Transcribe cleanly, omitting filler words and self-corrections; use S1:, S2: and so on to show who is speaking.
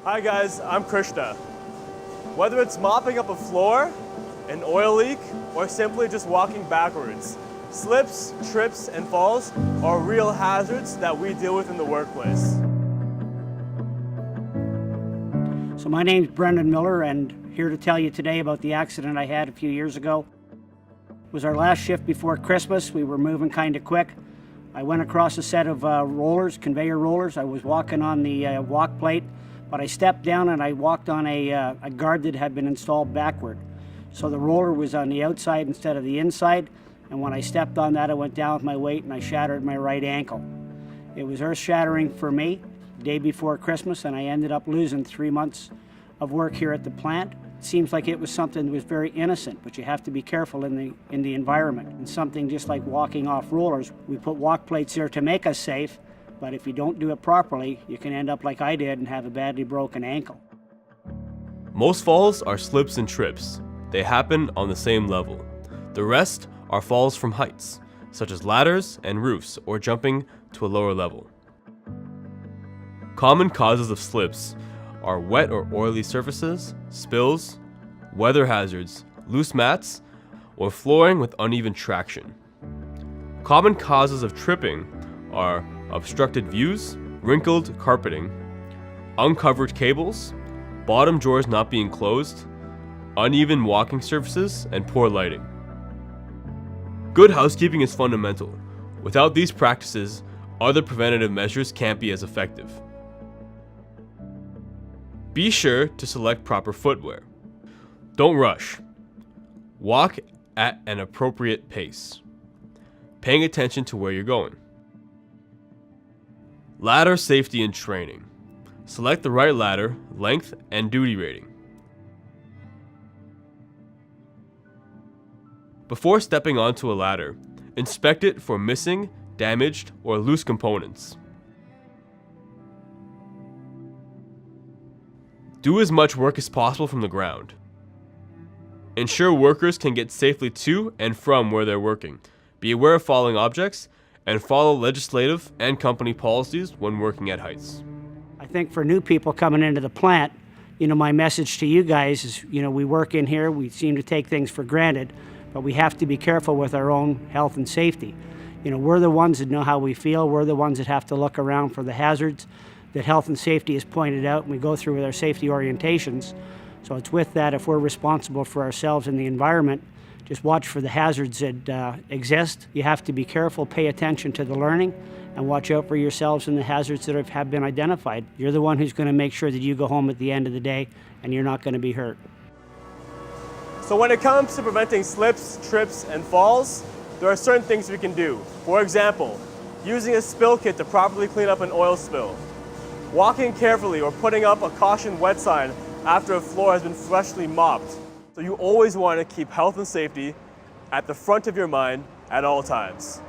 S1: Hi guys, I'm Krishna. Whether it's mopping up a floor, an oil leak, or simply just walking backwards, slips, trips, and falls are real hazards that we deal with in the workplace.
S2: So my name's Brendan Miller, and here to tell you today about the accident I had a few years ago. It was our last shift before Christmas. We were moving kind of quick. I went across a set of rollers, conveyor rollers. I was walking on the walk plate, but I stepped down and I walked on a guard that had been installed backward. So the roller was on the outside instead of the inside, and when I stepped on that, I went down with my weight and I shattered my right ankle. It was earth-shattering for me, the day before Christmas, and I ended up losing 3 months of work here at the plant. It seems like it was something that was very innocent, but you have to be careful in the environment. And something just like walking off rollers, we put walk plates there to make us safe, but if you don't do it properly, you can end up like I did and have a badly broken ankle.
S1: Most falls are slips and trips. They happen on the same level. The rest are falls from heights, such as ladders and roofs or jumping to a lower level. Common causes of slips are wet or oily surfaces, spills, weather hazards, loose mats, or flooring with uneven traction. Common causes of tripping are obstructed views, wrinkled carpeting, uncovered cables, bottom drawers not being closed, uneven walking surfaces, and poor lighting. Good housekeeping is fundamental. Without these practices, other preventative measures can't be as effective. Be sure to select proper footwear. Don't rush. Walk at an appropriate pace, paying attention to where you're going. Ladder safety and training. Select the right ladder, length, and duty rating. Before stepping onto a ladder, inspect it for missing, damaged, or loose components. Do as much work as possible from the ground. Ensure workers can get safely to and from where they're working. Be aware of falling objects and follow legislative and company policies when working at heights.
S2: I think for new people coming into the plant, my message to you guys is, we work in here, we seem to take things for granted, but we have to be careful with our own health and safety. We're the ones that know how we feel. We're the ones that have to look around for the hazards that health and safety is pointed out, and we go through with our safety orientations. So it's with that, if we're responsible for ourselves and the environment, just watch for the hazards that exist. You have to be careful, pay attention to the learning, and watch out for yourselves and the hazards that have been identified. You're the one who's going to make sure that you go home at the end of the day and you're not going to be hurt.
S1: So when it comes to preventing slips, trips, and falls, there are certain things we can do. For example, using a spill kit to properly clean up an oil spill, walking carefully or putting up a caution wet sign after a floor has been freshly mopped. So you always want to keep health and safety at the front of your mind at all times.